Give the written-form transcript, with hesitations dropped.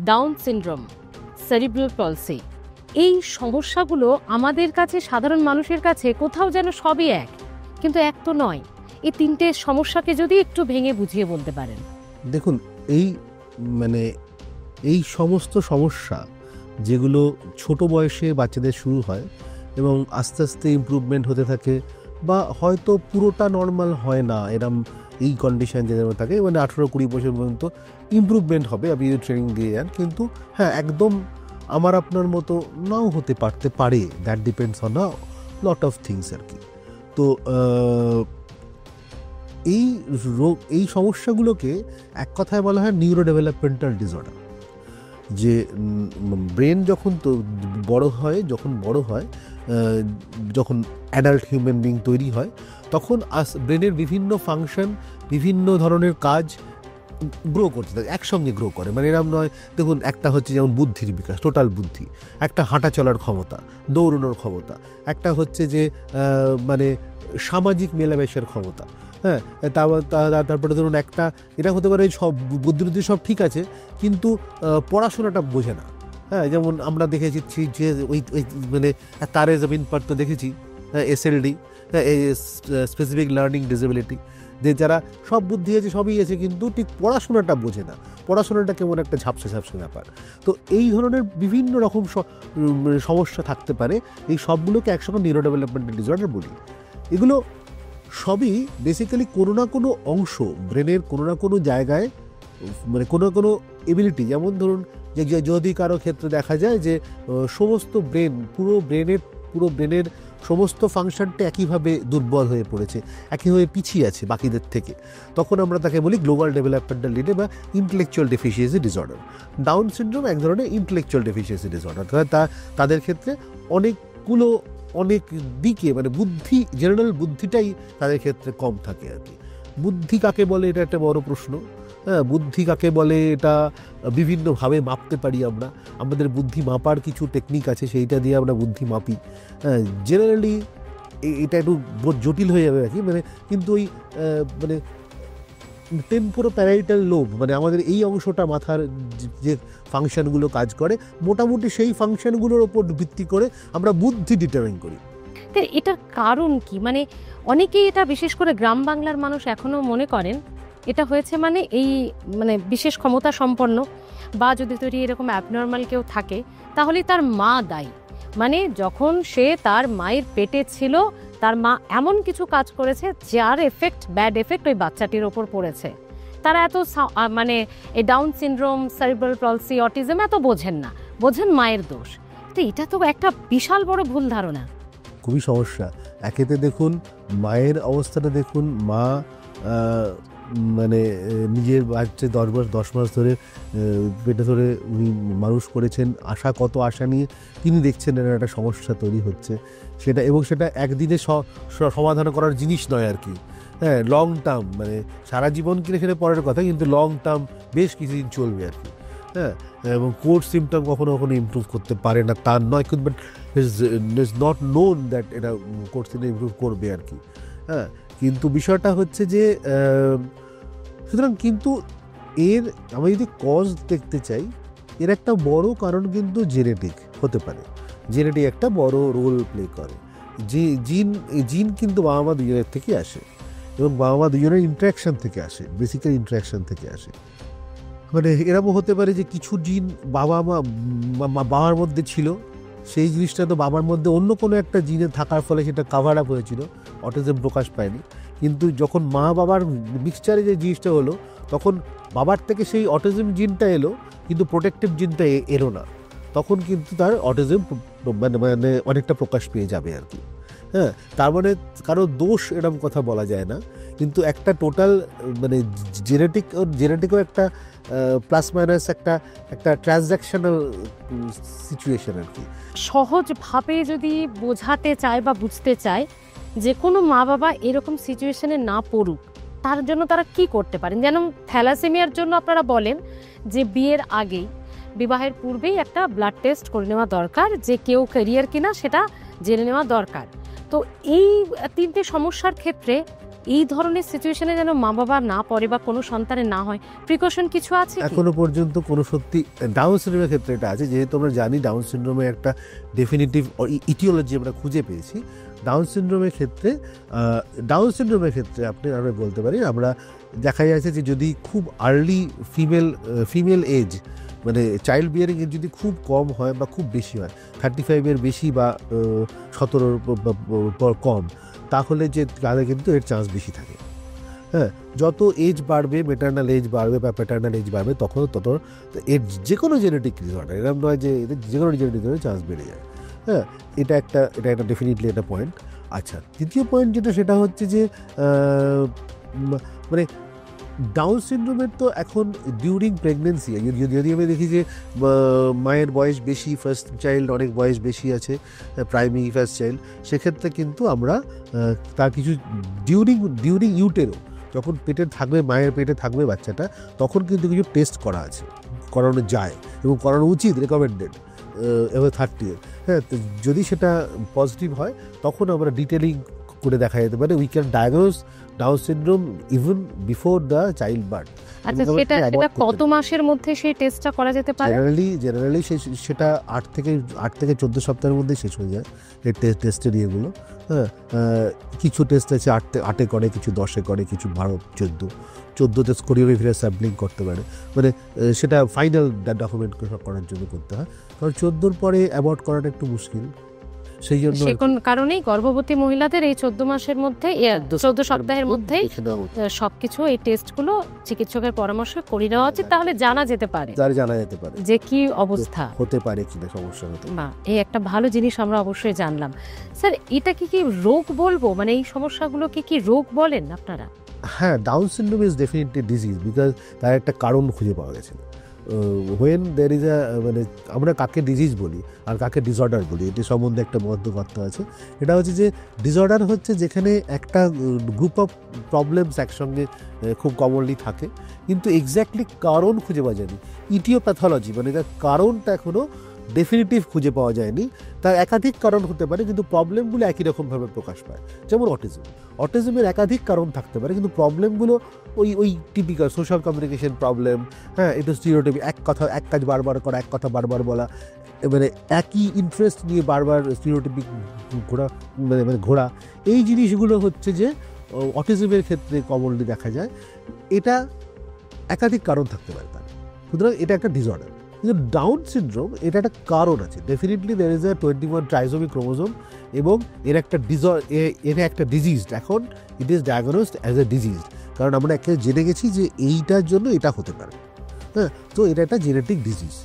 Down syndrome, cerebral পলসি, এই সমস্যাগুলো আমাদের কাছে, সাধারণ মানুষের কাছে কোথাও যেন সবই এক, কিন্তু এক তো নয়। এই তিনটে সমস্যাকে যদি একটু ভেঙে বুঝিয়ে বলতে পারেন। দেখুন, এই সমস্ত সমস্যা যেগুলো ছোট বয়সে বাচ্চাদের শুরু হয় এবং আস্তে আস্তে ইমপ্রুভমেন্ট হতে থাকে, বা হয়তো পুরোটা নর্মাল হয় না, এরম এই কন্ডিশন যেরকম থাকে, 18-20 বছর পর্যন্ত ইমপ্রুভমেন্ট হবে আপনি যদি ট্রেনিং দিয়ে যান। কিন্তু হ্যাঁ, একদম আমার আপনার মতো নাও হতে পারে, that depends on a lot of things আর কি। তো এই সমস্যাগুলোকে এক কথায় বলা হয় নিউরো ডেভেলপমেন্টাল ডিসঅর্ডার। যে ব্রেন যখন বড় হয়, যখন অ্যাডাল্ট হিউম্যান বিং তৈরি হয়, তখন ব্রেনের বিভিন্ন ফাংশন, বিভিন্ন ধরনের কাজ গ্রো করতে থাকে, একসঙ্গে গ্রো করে। এরকম নয়, দেখুন একটা হচ্ছে যেমন বুদ্ধির বিকাশ, টোটাল বুদ্ধি, একটা হাঁটা চলার ক্ষমতা, দৌড়ানোর ক্ষমতা, একটা হচ্ছে যে সামাজিক মেলামেশার ক্ষমতা। হ্যাঁ, তারপরে ধরুন একটা এটা হতে পারে সব বুদ্ধি সব ঠিক আছে, কিন্তু পড়াশোনাটা বোঝে না। হ্যাঁ, যেমন আমরা দেখেছি যে ওই তারে জমিন পর তো দেখেছি SLD, স্পেসিফিক লার্নিং ডিসেবিলিটি, যে যারা সব বুদ্ধি আছে, সবই আছে, কিন্তু ঠিক পড়াশোনাটা বোঝে না, পড়াশোনাটা কেমন একটা ঝাপসা ব্যাপার। তো এই ধরনের বিভিন্ন রকম সমস্যা থাকতে পারে। এই সবগুলোকে একসঙ্গে নিউরো ডেভেলপমেন্টাল ডিসঅর্ডার বলি। এগুলো সবই বেসিক্যালি কোনো না কোনো অংশ ব্রেনের কোনো না কোনো জায়গায়, কোনো না কোনো এবিলিটি, যেমন ধরুন যে যদি কারো ক্ষেত্রে দেখা যায় যে সমস্ত পুরো ব্রেনের সমস্ত ফাংশনটা একইভাবে দুর্বল হয়ে পড়েছে, একইভাবে পিছিয়ে আছে বাকিদের থেকে, তখন আমরা তাকে বলি গ্লোবাল ডেভেলপমেন্টাল ডিলে বা intellectual deficiency disorder. Down syndrome এক ধরনের ইন্টেলেকচুয়াল ডেফিসিয়েন্সি ডিসঅর্ডার। তাদের ক্ষেত্রে অনেক দিকে জেনারেল বুদ্ধিটাই তাদের ক্ষেত্রে কম থাকে আর কি। বুদ্ধি কাকে বলে, এটা একটা বড় প্রশ্ন। হ্যাঁ, বুদ্ধি কাকে বলে এটা বিভিন্নভাবে মাপতে পারি আমরা, আমাদের বুদ্ধি মাপার কিছু টেকনিক আছে, সেইটা দিয়ে আমরা বুদ্ধি মাপি। হ্যাঁ, জেনারেলি এটা একটু জটিল হয়ে যাবে আর কি। কিন্তু ওই টেম্পোরোপ্যারাইটাল লোব, আমাদের এই অংশটা মাথার যে ফাংশনগুলো কাজ করে, মোটামুটি সেই ফাংশনগুলোর ওপর ভিত্তি করে আমরা বুদ্ধি ডিটারমাইন করি। এটার কারণ কি? অনেকেই এটা, বিশেষ করে গ্রাম বাংলার মানুষ এখনো মনে করেন এটা হয়েছে এই বিশেষ ক্ষমতা সম্পন্ন, বা যদি এরকম অ্যাবনর্মাল কেউ থাকে তাহলে তার মা দায়ী। যখন সে তার মায়ের পেটে ছিল, তার মা এমন কিছু কাজ করেছে যার ব্যাড এফেক্ট ওই বাচ্চাটির ওপর পড়েছে। তারা এত এই ডাউন সিনড্রোম, সেরিব্রাল পলসি, অটিজম এত বোঝেন না, বোঝেন মায়ের দোষ। তো এটা তো একটা বিশাল বড় ভুল ধারণা, খুবই সমস্যা। একেতে দেখুন মায়ের অবস্থাটা, দেখুন মা নিজের বাচ্চা 10 মাস ধরে পেটে ধরে উনি মানুষ করেছেন, কত আশা নিয়ে তিনি দেখছেন এর একটা সমস্যা তৈরি হচ্ছে, সেটা একদিনে সমাধান করার জিনিস নয় আর কি। হ্যাঁ, লং টার্ম, সারা জীবন কিনে সেটা পরের কথা, কিন্তু লং টার্ম বেশ কিছুদিন চলবে আর কি। হ্যাঁ, এবং কোর সিমটম কখনো ইমপ্রুভ করতে পারে না, তার নয়, but is not known that এটা কোর সিমটম ইমপ্রুভ করবে আর কি। হ্যাঁ, কিন্তু বিষয়টা হচ্ছে যে সুতরাং কিন্তু আমরা যদি কজ দেখতে চাই, এর একটা বড় কারণ কিন্তু জেনেটিক হতে পারে। জেনেটিক একটা বড় রোল প্লে করে। যে জিন কিন্তু বাবা মা দুজনের থেকে আসে, এবং বাবা মা দুজনের ইন্টারাকশন থেকে আসে, বেসিক্যালি ইন্টারাকশন থেকে আসে। এরকম হতে পারে যে কিছু জিন বাবার মধ্যে ছিল, সেই জিনিসটা তো বাবার মধ্যে অন্য কোনো একটা জিনে থাকার ফলে সেটা কাভার আপ হয়েছিল, অটিজম প্রকাশ পায়নি। কিন্তু যখন মা বাবার মিক্সচারে যে জিনিসটা হলো, তখন বাবার থেকে সেই অটিজম জিনটা এলো, কিন্তু প্রোটেক্টিভ জিনটা এলো না, তখন কিন্তু তার অটিজম অনেকটা প্রকাশ পেয়ে যাবে আর কি। হ্যাঁ, তার কারো দোষ এরকম কথা বলা যায় না, কিন্তু একটা টোটাল জেনেটিকও একটা প্লাস মাইনাস একটা ট্রানজ্যাকশনাল সিচুয়েশন আর কি। সহজভাবে যদি বোঝাতে চায় বা বুঝতে চায় যে কোনো মা বাবা এরকম সিচুয়েশনে না পড়ুক, তার জন্য তারা কি করতে পারেন? যেন থ্যালাসেমিয়ার জন্য আপনারা বলেন যে বিয়ের আগেই, বিবাহের পূর্বেই একটা ব্লাড টেস্ট করে নেওয়া দরকার, যে কেউ ক্যারিয়ার কিনা সেটা জেনে নেওয়া দরকার। তো এই তিনটে সমস্যার ক্ষেত্রে এই ধরনের সিচুয়েশনে যেন মা বাবা না পড়ে বা কোনো সন্তানের না হয়, প্রিকশন কিছু আছে কি? এখনো পর্যন্ত কোনো সত্যি ডাউন সিনড্রোমের ক্ষেত্রে এটা আছে, যেহেতু আমরা জানি ডাউন সিনড্রোমে একটা ডেফিনিটিভ ইটিওলজি আমরা খুঁজে পেয়েছি। ডাউন সিনড্রোমের ক্ষেত্রে আমরা বলতে পারি, আমরা দেখা যাচ্ছে যে যদি খুব আর্লি ফিমেল এজ, মানে চাইল্ড বিয়ারিং এজ যদি খুব কম হয় বা খুব বেশি হয়, 35-এর বেশি বা 17 কম, তাহলে যে তাদের কিন্তু এর চান্স বেশি থাকে। হ্যাঁ, যত এজ বাড়বে, মেটার্নাল এজ বাড়বে বা প্যাটার্নাল এজ বাড়বে, তখন এর যে কোনো জেনেটিক ডিসঅর্ডার, এরকম নয় যে এদের যে কোনো জেনেটিক ডিসঅর্ডার চান্স বেড়ে যায়। হ্যাঁ, এটা একটা ডেফিনেটলি একটা পয়েন্ট। আচ্ছা, দ্বিতীয় পয়েন্ট যেটা, সেটা হচ্ছে যে মানে ডাউন সিনড্রোমের তো এখন ডিউরিং প্রেগনেন্সি, যদি আমি দেখি যে মায়ের বয়স বেশি, ফার্স্ট চাইল্ড অনেক বয়স বেশি আছে, প্রাইমারি ফার্স্ট চাইল্ড, সেক্ষেত্রে কিন্তু আমরা তার কিছু ডিউরিং ইউটেরো, যখন মায়ের পেটে থাকবে বাচ্চাটা, তখন কিন্তু কিছু টেস্ট করানো যায় এবং করানো উচিত, রেকমেন্ডেড এবার 30 এর। হ্যাঁ, তো যদি সেটা পজিটিভ হয়, তখন আমরা ডিটেলিং করে দেখা যেতে পারে। We can diagnose down syndrome even before the child birth. আচ্ছা, সেটা কত মাসের মধ্যে সেই টেস্টটা করা যেতে পারে? জেনারেলি সেটা 8 থেকে 14 সপ্তাহের মধ্যে শেষ হয়ে যায় এই টেস্টের ইয়েগুলো। হ্যাঁ, কিছু টেস্ট আছে 8-এ করে, কিছু 10-এ করে, কিছু 12-14-তে কোরিওগ্রাফিরা স্যাম্পলিং করতে পারে, মানে সেটা ফাইনাল ডকুমেন্ট করার জন্য করতে হয়। কারণ 14-র পরে অ্যাবর্ট করাটা একটু মুশকিল, সেই জন্য কারণেই গর্ভবতী মহিলাদের এই 14 মাসের মধ্যে, 14 সপ্তাহের মধ্যেই সবকিছু এই টেস্টগুলো চিকিৎসকের পরামর্শে করে নেওয়া উচিত, তাহলে জানা যেতে পারে যে কি অবস্থা হতে পারে, কিনা সমস্যা হতে পারে। না, এই একটা ভালো জিনিস আমরা অবশ্যই জানলাম। স্যার, এটা কি রোগ বলবো, মানে এই সমস্যাগুলো কি রোগ বলেন আপনারা? হ্যাঁ, down syndrome is definitely disease, because তার একটা কারণ খুঁজে পাওয়া গেছে। হোয়েন দের ইজ মানে আমরা কাকে ডিজিজ বলি আর কাকে ডিসঅর্ডার বলি, এটি সম্বন্ধে একটা মধ্যগর্ত আছে। এটা হচ্ছে যে ডিসঅর্ডার হচ্ছে যেখানে একটা গ্রুপ অফ প্রবলেমস একসঙ্গে খুব কমনলি থাকে, কিন্তু এক্স্যাক্টলি কারণ খুঁজে পাওয়া যায়নি। ইটিওপ্যাথোলজি, মানে তার কারণটা এখনও ডেফিনিটিভ খুঁজে পাওয়া যায়নি। তার একাধিক কারণ হতে পারে, কিন্তু প্রবলেমগুলো একই রকমভাবে প্রকাশ পায়। যেমন অটিজমের একাধিক কারণ থাকতে পারে, কিন্তু প্রবলেমগুলো ওই টিপিক্যাল সোশ্যাল কমিউনিকেশন প্রবলেম। হ্যাঁ, এটা স্টিরিওটাইপ, এক কাজ বারবার করা, এক কথা বারবার বলা, মানে একই ইন্টারেস্ট নিয়ে বারবার স্টিরিওটাইপিক ঘোরা, এই জিনিসগুলো হচ্ছে যে অটিজমের ক্ষেত্রে কমনলি দেখা যায়। এটা একাধিক কারণ থাকতে পারে তার, সুতরাং এটা একটা ডিসঅর্ডার। কিন্তু ডাউন সিনড্রোম, এটা একটা কারণ আছে, definitely there is 21 trisomy chromosome, এবং এর একটা ডিজিজড। এখন it is diagnosed as a diseased, কারণ আমরা জেনে গেছি যে এইটার জন্য এটা হতে পারে। হ্যাঁ, তো এটা একটা জেনেটিক ডিজিজ।